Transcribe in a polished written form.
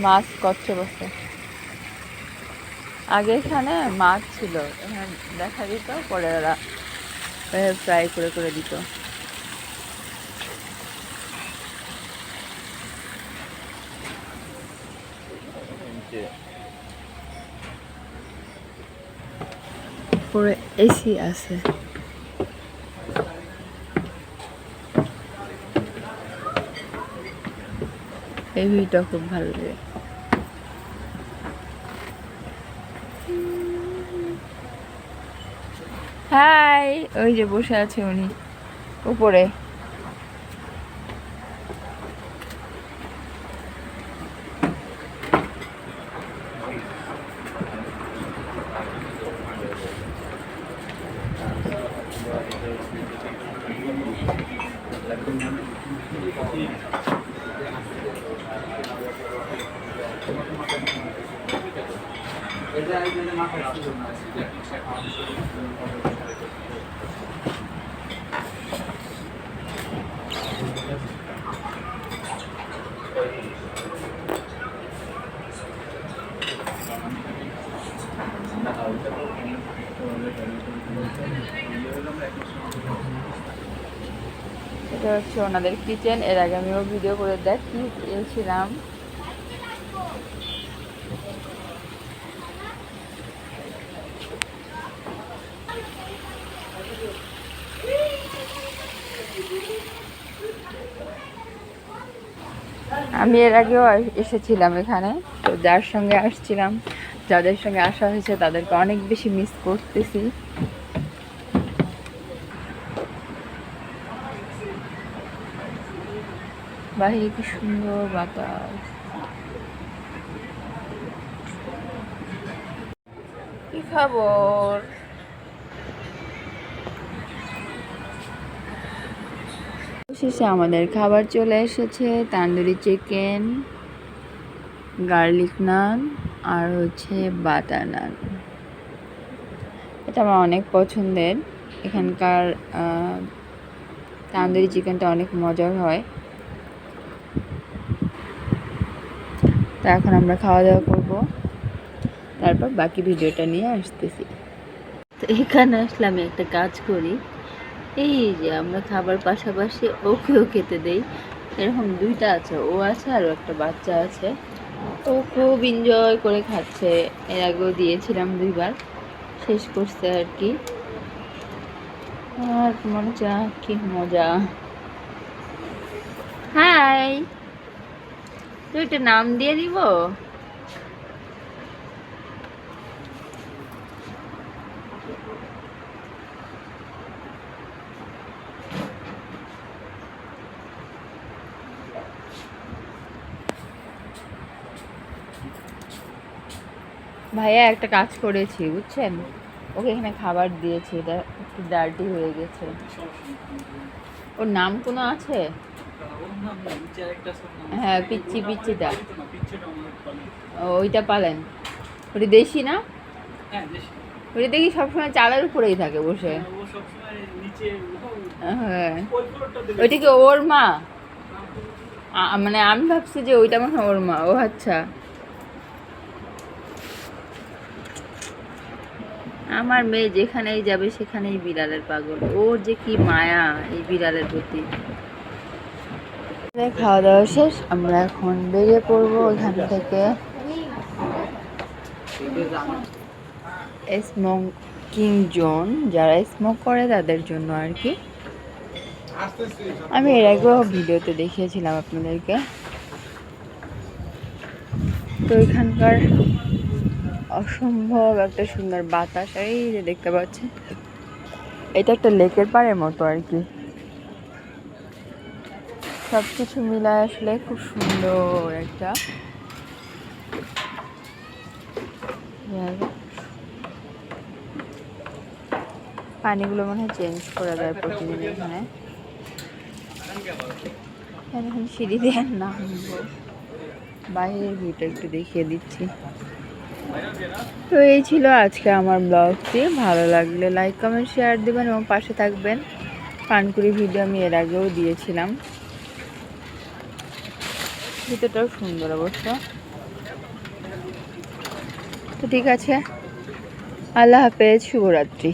মাছ করছে বসে। আগে এখানে মাছ ছিল, এখানে দেখা দিত, পরে ওরা ফ্রাই করে করে দিত। পরে এসি আছে। এই ভিউটা খুব ভালো লাগে। হাই, ওই যে বসে আছে উনি উপরে। এটা হচ্ছে ওনাদের কিচেন। এর আগে আমিও ভিডিও করে দেখিয়েছিলাম। আমি এর আগেও এসেছিলাম এখানে, তো যার সঙ্গে আসছিলাম, যাদের সঙ্গে আসা হয়েছে তাদেরকে অনেক বেশি মিস করতেছি। বাহিরে কি সুন্দর বাতাস। কি খবর? শেষে আমাদের খাবার চলে এসেছে, তান্দুরি চিকেন, গার্লিক নান আর হচ্ছে বাটার নান। এটা আমার অনেক পছন্দের। এখানকার তান্দুরি চিকেনটা অনেক মজার হয়। তো এখন আমরা খাওয়া দাওয়া করবো, তারপর বাকি ভিডিওটা নিয়ে আসতেছি। তো এখানে আসলে আমি একটা কাজ করি, এই যে আমরা খাবার পাশাপাশি ওকেও খেতে দেই। এরকম দুইটা আছে, ও আছে আর একটা বাচ্চা আছে। ও খুব এনজয় করে খাচ্ছে। এর আগেও দিয়েছিলাম 2বার, শেষ করছে আর কি। আর মনে হচ্ছে কি মজা। হাই, তুই একটা নাম দিয়ে দিব। ভাইয়া একটা কাজ করেছি বুঝছেন, ওকে এখানে খাবার দিয়েছি, এটা একটু ডার্টি হয়ে গেছে। ওর নাম কোনো আছে? হ্যাঁ, পিচ্চি, পিচ্চিটা। ওইটা পালেন? ওটা দেশি না? ওটা দেখি সবসময় চালের উপরেই থাকে বসে। হ্যাঁ, ওইটা কি ওর মা? মানে আমি ভাবছি যে ওইটা মনে হয় ওর মা। ও আচ্ছা। আমার মেয়ে যেখানেই যাবে সেখানেই বিড়ালের পাগল। ওর যে কি মায়া এই বিড়ালের প্রতি। খাওয়া দাওয়া শেষ, আমরা এখন বেরিয়ে পড়বো এখান থেকে। স্মোকিং জোন, যারা স্মোক করে তাদের জন্য আর কি। আমি এর আগেও ভিডিওতে দেখিয়েছিলাম আপনাদেরকে। তো এখানকার অসম্ভব একটা সুন্দর বাতাস, এই যে দেখতে পাচ্ছেন, এটা একটা লেকের পাড়ের মতো আর কি। সবকিছু মিলায় আসলে খুব সুন্দর একটা জায়গা। পানিগুলো মনে হয় চেঞ্জ করা যায় প্রতিদিন এখানে। এখন সিঁড়ি দিয়ে নামবো, বাইরের ভিউটা একটু দেখিয়ে দিচ্ছি। তো এই ছিল আজকে আমার ব্লগটি। ভালো লাগলে লাইক কমেন্ট শেয়ার দিবেন এবং পাশে থাকবেন। পানকুড়ি ভিডিও আমি এর আগেও দিয়েছিলাম, ভিতরটাও সুন্দর অবশ্য। তো ঠিক আছে, আল্লাহ হাফেজ, শুভরাত্রি।